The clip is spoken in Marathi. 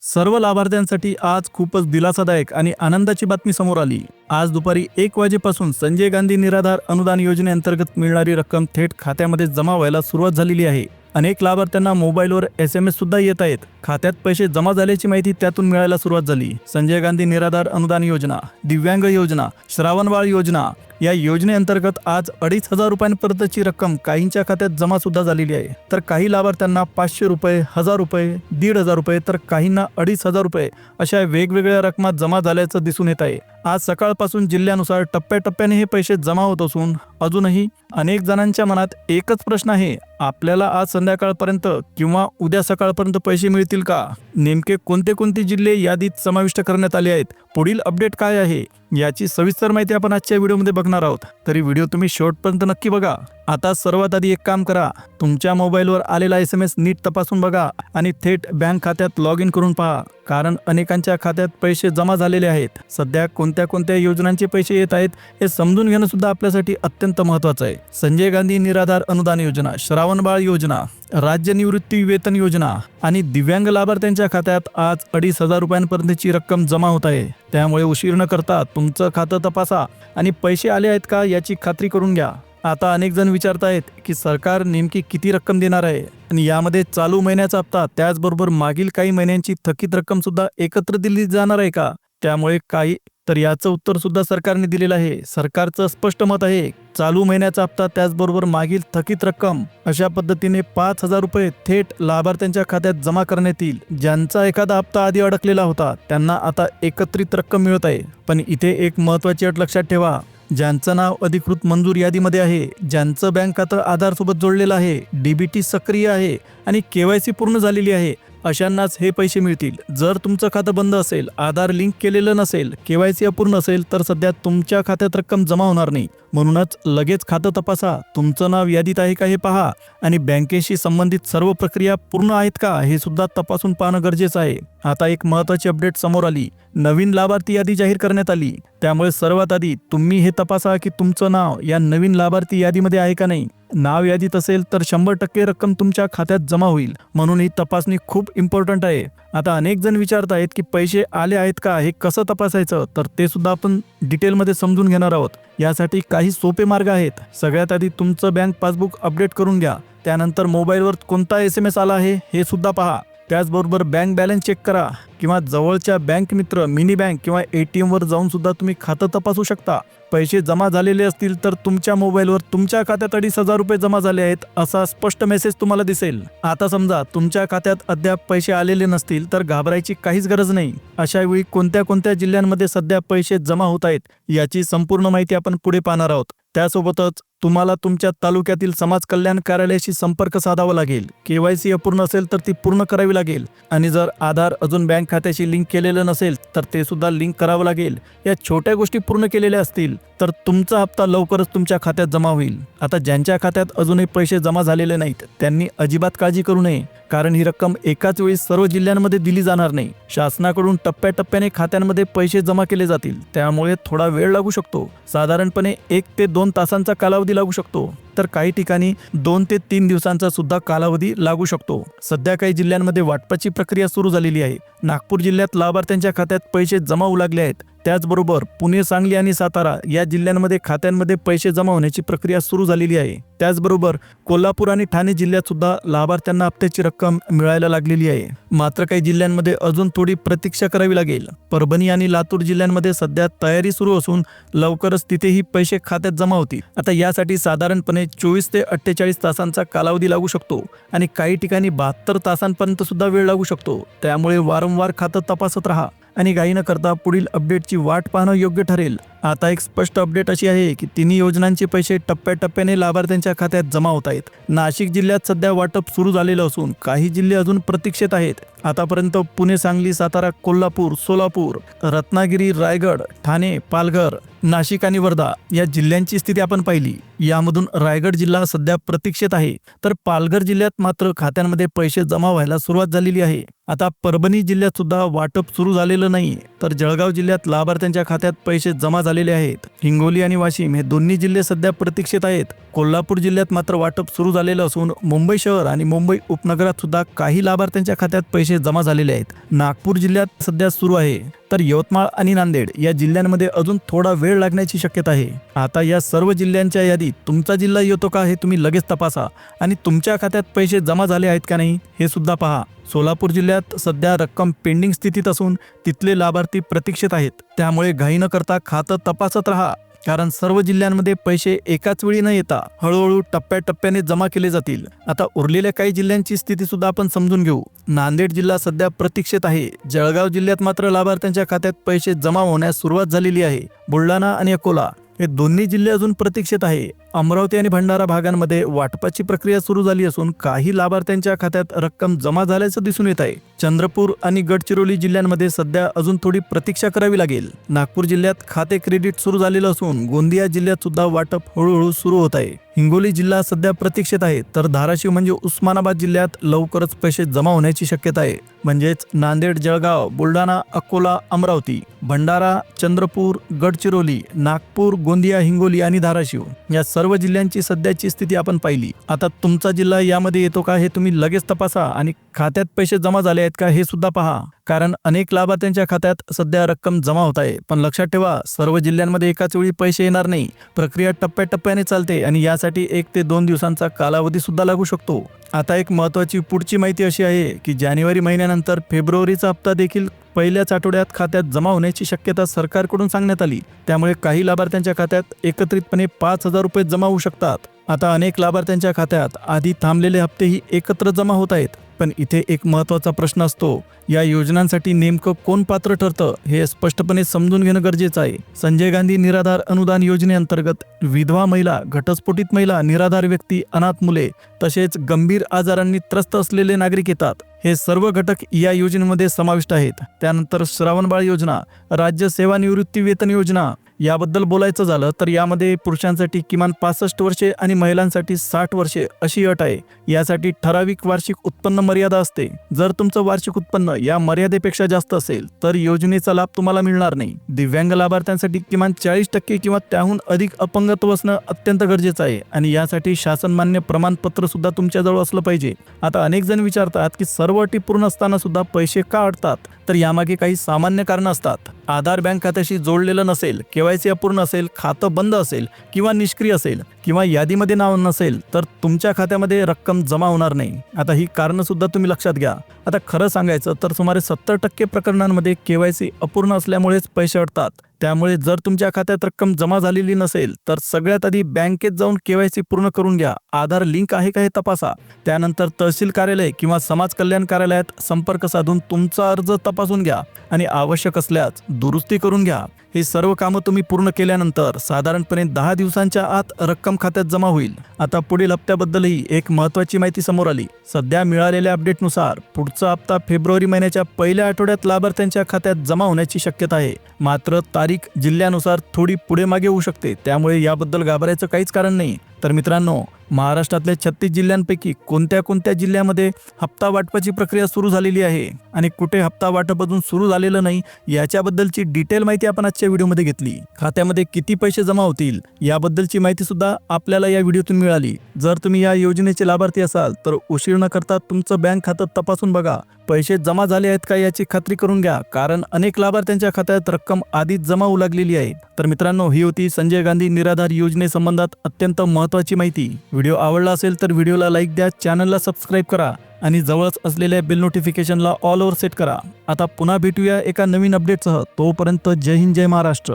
सर्व लाभार्थ्यांसाठी आज खूपच दिलासादायक आणि आनंदाची बातमी समोर आली। आज दुपारी 1 वाजेपासून संजय गांधी निराधार अनुदान योजनेअंतर्गत मिळणारी रक्कम थेट खात्यामध्ये जमा व्हायला सुरुवात झालेली आहे। अनेक लाभार्थ्यांना मोबाईलवर SMS सुद्धा येत आहेत। खात्यात पैसे जमा झाल्याची माहिती त्यातून मिळायला सुरुवात झाली। संजय गांधी निराधार अनुदान योजना, दिव्यांग योजना, श्रावणबाळ योजना या योजनेअंतर्गत आज 2,500 रुपयांपर्यंतची रक्कम काहींच्या खात्यात जमा सुद्धा झालेली आहे। तर काही लाभार्थ्यांना 500 रुपये, 1000 रुपये, 1,500 रुपये तर काहींना 2,500 रुपये अशा वेगवेगळ्या रकमा जमा झाल्याचं दिसून येत आहे। आज सकाळपासून जिल्ह्यानुसार टप्प्याटप्प्याने हे पैसे जमा होत असून अजूनही अनेक जणांच्या मनात एकच प्रश्न आहे, आपल्याला आज संध्याकाळपर्यंत किंवा उद्या सकाळपर्यंत पैसे मिळतील का? नेमके कोणते जिल्हे यादीत समाविष्ट करण्यात आले आहेत? पुढील अपडेट काय आहे याची सविस्तर माहिती आपण आजच्या व्हिडिओमध्ये बघणार आहोत। तरी व्हिडिओ तुम्ही शेवटपर्यंत नक्की बघा। आता सर्वात आधी एक काम करा, तुमच्या मोबाईलवर आलेला SMS नीट तपासून बघा आणि थेट बँक खात्यात लॉग इन करून पहा, कारण अनेकांच्या खात्यात पैसे जमा झालेले आहेत। सध्या कोणत्या योजनांचे पैसे येत आहेत हे समजून घेणं सुद्धा आपल्यासाठी अत्यंत महत्त्वाचं आहे। संजय गांधी निराधार अनुदान योजना, श्रावणबाळ योजना, राज्य निवृत्ती वेतन योजना आणि दिव्यांग लाभार्थ्यांच्या खात्यात आज 2,500 रुपयांपर्यंतची रक्कम जमा होत आहे। त्यामुळे उशीर न करता तुमचं खातं तपासा आणि पैसे आले आहेत का याची खात्री करून घ्या। आता अनेक जण विचारतायत की सरकार नेमकी किती रक्कम देणार आहे आणि यामध्ये चालू महिन्याचा हप्ता त्याचबरोबर मागील काही महिन्यांची थकीत रक्कम सुद्धा एकत्र दिली जाणार आहे का? त्यामुळे काही तर याचं उत्तर सुद्धा सरकारने दिलेलं आहे। सरकारचं स्पष्ट मत आहे, चालू महिन्याचा हप्ता त्याचबरोबर मागील थकीत रक्कम अशा पद्धतीने 5,000 रुपये थेट लाभार्थ्यांच्या खात्यात जमा करण्यात येईल। ज्यांचा एखादा हप्ता आधी अडकलेला होता त्यांना आता एकत्रित रक्कम मिळत आहे। पण इथे एक महत्त्वाची अट लक्षात ठेवा, ज्यांचं नाव अधिकृत मंजूर यादीमध्ये आहे, ज्यांचं बँक खातं आधार सोबत जोडलेलं आहे, DBT सक्रिय आहे आणि KYC पूर्ण झालेली आहे अशांनाच हे पैसे मिळतील। जर तुमचं खातं बंद असेल, आधार लिंक केलेलं नसेल, KYC अपूर्ण असेल तर सध्या तुमच्या खात्यात रक्कम जमा होणार नाही। म्हणूनच लगेच खातं तपासा, तुमचं नाव यादीत आहे का हे पहा आणि बँकेशी संबंधित सर्व प्रक्रिया पूर्ण आहेत का हे सुद्धा तपासून पाहणं गरजेचं आहे। आता एक महत्त्वाची अपडेट समोर आली, नवीन लाभार्थी यादी जाहीर करण्यात आली। त्यामुळे सर्वात आधी तुम्ही हे तपासा की तुमचं नाव या नवीन लाभार्थी यादीमध्ये आहे का नाही। नाव यादीत असेल तर 100% रक्कम तुमच्या खात्यात जमा होईल, म्हणून ही तपासणी खूप इम्पॉर्टंट आहे। आता अनेक जण विचारत आहेत की पैसे आले आहेत का, हे कसं तपासायचं, तर ते सुद्धा आपण डिटेलमध्ये समजून घेणार आहोत। यासाठी काही सोपे मार्ग आहेत। सगळ्यात आधी तुमचं बँक पासबुक अपडेट करून घ्या, त्यानंतर मोबाईलवर कोणता SMS आला आहे हे सुद्धा पहा। त्याचबरोबर बँक बॅलन्स चेक करा किंवा जवळच्या बँक मित्र, मिनी बँक किंवा ATM वर जाऊन सुद्धा तुम्ही खातं तपासू शकता। पैसे जमा झालेले असतील तर तुमच्या मोबाईलवर तुमच्या खात्यात 2,500 रुपये जमा झाले आहेत असा स्पष्ट मेसेज तुम्हाला दिसेल। आता समजा तुमच्या खात्यात अद्याप पैसे आलेले नसतील तर घाबरायची काहीच गरज नाही। अशा वेळी कोणत्या जिल्ह्यांमध्ये सध्या पैसे जमा होत आहेत याची संपूर्ण माहिती आपण पुढे पाहणार आहोत। त्यासोबतच तुम्हाला तुमच्या तालुक्यातील समाज कल्याण कार्यालयाशी संपर्क साधावा लागेल। KYC अपूर्ण असेल तर ती पूर्ण करावी लागेल आणि जर आधार अजून बँक खात्याशी लिंक केलेलं नसेल तर ते सुद्धा लिंक करावं लागेल। या छोट्या गोष्टी पूर्ण केलेल्या असतील तर तुमचा हप्ता लवकरच तुमच्या खात्यात जमा होईल। आता ज्यांच्या खात्यात अजूनही पैसे जमा झालेले नाहीत त्यांनी अजिबात काळजी करू नये, कारण ही रक्कम एकाच वेळी सर्व जिल्ह्यांमध्ये दिली जाणार नाही। शासनाकडून टप्प्याटप्प्याने खात्यांमध्ये पैसे जमा केले जातील, त्यामुळे थोडा वेळ लागू शकतो। साधारणपणे 1 ते 2 तासांचा कालावधी लागू शकतो, तर काही ठिकाणी 2 ते 3 दिवसांचा सुद्धा कालावधी लागू शकतो। सध्या काही जिल्ह्यांमध्ये वाटपाची प्रक्रिया सुरू झालेली आहे। नागपूर जिल्ह्यात लाभार्थ्यांच्या खात्यात पैसे जमा होऊ लागले आहेत। त्याचबरोबर पुणे, सांगली आणि सातारा या जिल्ह्यांमध्ये खात्यांमध्ये पैसे जमा होण्याची प्रक्रिया सुरू झालेली आहे। त्याचबरोबर कोल्हापूर आणि ठाणे जिल्ह्यात सुद्धा लाभार्थ्यांना हप्त्याची रक्कम मिळायला लागलेली आहे। मात्र काही जिल्ह्यांमध्ये अजून थोडी प्रतीक्षा करावी लागेल। परभणी आणि लातूर जिल्ह्यांमध्ये सध्या तयारी सुरू असून लवकरच तिथेही पैसे खात्यात जमा होतील। आता यासाठी साधारणपणे 24 ते 48 तासांचा कालावधी लागू शकतो आणि काही ठिकाणी 72 तासांपर्यंत सुद्धा वेळ लागू शकतो। त्यामुळे वारंवार खातं तपासत राहा आणि घाई न करता पुढील अपडेटची वाट पाहणं योग्य ठरेल। आता एक स्पष्ट अपडेट अशी आहे की तिन्ही योजनांचे पैसे टप्प्याटप्प्याने लाभार्थ्यांच्या खात्यात जमा होत आहेत। नाशिक जिल्ह्यात सध्या वाटप सुरू झालेलं असून काही जिल्हे अजून प्रतीक्षेत आहेत। आतापर्यंत पुणे, सांगली, सातारा, कोल्हापूर, सोलापूर, रत्नागिरी, रायगड, ठाणे, पालघर, नाशिक आणि वर्धा या जिल्ह्यांची स्थिती आपण पाहिली। यामधून रायगड जिल्हा सध्या प्रतीक्षेत आहे, तर पालघर जिल्ह्यात मात्र खात्यांमध्ये पैसे जमा व्हायला सुरुवात झालेली आहे। आता परभणी जिल्ह्यात सुद्धा वाटप सुरू झालेलं नाही, तर जळगाव जिल्ह्यात लाभार्थ्यांच्या खात्यात पैसे जमा झालेले आहेत. हिंगोली आणि वाशिम हे दोन्ही जिल्हे सध्या प्रतीक्षेत आहेत. कोल्हापूर जिल्ह्यात मात्र वाटप सुरू झालेलं असून मुंबई शहर आणि मुंबई उपनगरात सुद्धा काही लाभार्थ्यांच्या खात्यात पैसे जमा झालेले आहेत. नागपूर जिल्ह्यात सध्या सुरू आहे, तर यवतमाळ आणि नांदेड या जिल्ह्यांमध्ये अजून थोडा वेळ लागण्याची शक्यता आहे. आता या सर्व जिल्ह्यांच्या यादीत तुमचा जिल्हा येतो का हे तुम्ही लगेच तपासा आणि तुमच्या खात्यात पैसे जमा झाले आहेत का नाही हे सुद्धा पहा. सोलापूर जिल्ह्यात सध्या रक्कम पेंडिंग स्थितीत असून तिथले लाभार्थी प्रतीक्षेत आहेत. त्यामुळे घाई न करता खातं तपासत राहा, कारण सर्व जिल्ह्यांमध्ये पैसे एकाच वेळी न येता हळूहळू टप्प्याटप्प्याने जमा केले जातील. आता उरलेल्या काही जिल्ह्यांची स्थिती सुद्धा आपण समजून घेऊ. नांदेड जिल्हा सध्या प्रतीक्षेत आहे. जळगाव जिल्ह्यात मात्र लाभार्थ्यांच्या खात्यात पैसे जमा होण्यास सुरुवात झालेली आहे. बुलढाणा आणि अकोला हे दोन्ही जिल्हे अजून प्रतीक्षेत आहे. अमरावती आणि भंडारा भागांमध्ये वाटपाची प्रक्रिया सुरू झाली असून काही लाभार्थ्यांच्या खात्यात रक्कम जमा झाल्याचं दिसून येत आहे. चंद्रपूर आणि गडचिरोली जिल्ह्यांमध्ये सध्या अजून थोडी प्रतीक्षा करावी लागेल. नागपूर जिल्ह्यात खाते क्रेडिट सुरू झालेलं असून गोंदिया जिल्ह्यात सुद्धा वाटप हळूहळू सुरू होत आहे. हिंगोली जिल्हा सध्या प्रतीक्षेत आहे, तर धाराशिव म्हणजे उस्मानाबाद जिल्ह्यात लवकरच पैसे जमा होण्याची शक्यता आहे. म्हणजेच नांदेड, जळगाव, बुलढाणा, अकोला, अमरावती, भंडारा, चंद्रपूर, गडचिरोली, नागपूर, गोंदिया, हिंगोली आणि धाराशिव या सर्व जिल्ह्यांची सध्याची स्थिती आपण पाहिली. आता तुमचा जिल्हा यामध्ये येतो का हे तुम्ही लगेच तपासा आणि खात्यात पैसे जमा झाले आहेत का हे सुद्धा पहा, कारण अनेक लाभार्थ्यांच्या खात्यात सध्या रक्कम जमा होत आहे. पण लक्षात ठेवा, सर्व जिल्ह्यांमध्ये एकाच वेळी पैसे येणार नाही. प्रक्रिया टप्प्याटप्प्याने चालते आणि यासाठी 1 ते 2 दिवसांचा कालावधी सुद्धा लागू शकतो. आता एक महत्त्वाची पुढची माहिती अशी आहे की जानेवारी महिन्यानंतर फेब्रुवारीचा हप्ता देखील पहिल्याच आठवड्यात खात्यात जमा होण्याची शक्यता सरकारकडून सांगण्यात आली. त्यामुळे काही लाभार्थ्यांच्या खात्यात एकत्रितपणे 5,000 रुपये जमा होऊ शकतात. आता अनेक लाभार्थ्यांच्या खात्यात आधी थांबलेले हप्तेही एकत्र जमा होत आहेत. पण इथे एक महत्त्वाचा प्रश्न असतो, या योजनांसाठी नेमकं कोण पात्र ठरतं हे स्पष्टपणे समजून घेणं गरजेचं आहे. संजय गांधी निराधार अनुदान योजनेअंतर्गत विधवा महिला, घटस्फोटित महिला, निराधार व्यक्ती, अनाथ मुले तसेच गंभीर आजारांनी त्रस्त असलेले नागरिक येतात. हे सर्व घटक या योजनेमध्ये समाविष्ट आहेत. त्यानंतर श्रावणबाळ योजना, राज्य सेवानिवृत्ती वेतन योजना याबद्दल बोलायचं झालं तर यामध्ये पुरुषांसाठी किमान 65 वर्षे आणि महिलांसाठी 60 वर्षे अशी अट आहे. यासाठी ठराविक वार्षिक उत्पन्न मर्यादा असते. जर तुमचं वार्षिक उत्पन्न या मर्यादेपेक्षा जास्त असेल तर योजनेचा लाभ तुम्हाला मिळणार नाही. दिव्यांग लाभार्थ्यांसाठी किमान 40% किंवा त्याहून अधिक अपंगत्व असणं अत्यंत गरजेचं आहे आणि यासाठी शासनमान्य प्रमाणपत्र सुद्धा तुमच्याजवळ असलं पाहिजे. आता अनेक जण विचारतात की सर्व अटी पूर्ण असताना सुद्धा पैसे का अडतात, तर यामागे काही सामान्य कारणं असतात. आधार बँक खात्याशी जोडलेलं नसेल, केवायसी अपूर्ण असेल, खातं बंद असेल किंवा निष्क्रिय असेल किंवा यादीमध्ये नाव नसेल तर तुमच्या खात्यामध्ये रक्कम जमा होणार नाही. आता ही कारणं सुद्धा तुम्ही लक्षात घ्या. आता खरं सांगायचं तर सुमारे 70% प्रकरणांमध्ये केवायसी अपूर्ण असल्यामुळेच पैसे अडतात. त्यामुळे जर तुमच्या खात्यात रक्कम जमा झालेली नसेल तर सगळ्यात आधी बँकेत जाऊन केवायसी पूर्ण करून घ्या. आधार लिंक आहे का हे तपासा. त्यानंतर तहसील कार्यालय किंवा समाज कल्याण कार्यालयात संपर्क साधून तुमचा अर्ज तपासून घ्या आणि आवश्यक असल्यास दुरुस्ती करून घ्या. हे सर्व कामं तुम्ही पूर्ण केल्यानंतर साधारणपणे 10 दिवसांच्या आत रक्कम खात्यात जमा होईल. आता पुढील हप्त्याबद्दलही एक महत्त्वाची माहिती समोर आली. सध्या मिळालेल्या अपडेटनुसार पुढचा हप्ता फेब्रुवारी महिन्याच्या पहिल्या आठवड्यात लाभार्थ्यांच्या खात्यात जमा होण्याची शक्यता आहे. मात्र तारीख जिल्ह्यानुसार थोडी पुढे मागे होऊ शकते. त्यामुळे याबद्दल घाबरायचं काहीच कारण नाही. तर मित्रांनो, महाराष्ट्रातल्या 36 जिल्ह्यांपैकी कोणत्या कोणत्या जिल्ह्यामध्ये हप्ता वाटपाची प्रक्रिया सुरू झालेली आहे आणि कुठे हप्ता वाटप अजून सुरू झालेलं नाही याच्याबद्दलची डिटेल माहिती आपण आजच्या व्हिडिओमध्ये घेतली. खात्यामध्ये किती पैसे जमा होतील याबद्दलची माहिती सुद्धा आपल्याला या व्हिडिओतून मिळाली. जर तुम्ही या योजनेचे लाभार्थी असाल तर उशीर न करता तुमचं बँक खातं तपासून बघा. पैसे जमा झाले आहेत का याची खात्री करून घ्या, कारण अनेक लाभार्थ्यांच्या खात्यात रक्कम आधीच जमा होऊ लागलेली आहे. तर मित्रांनो, ही होती संजय गांधी निराधार योजनेसंबंधात अत्यंत महत्त्वाची माहिती. व्हिडिओ आवडला असेल तर व्हिडिओला लाईक द्या, चॅनलला सबस्क्राईब करा आणि जवळच असलेल्या बेल नोटिफिकेशनला ऑल ओव्हर सेट करा. आता पुन्हा भेटूया एका नवीन अपडेटसह. तोपर्यंत जय हिंद, जय महाराष्ट्र.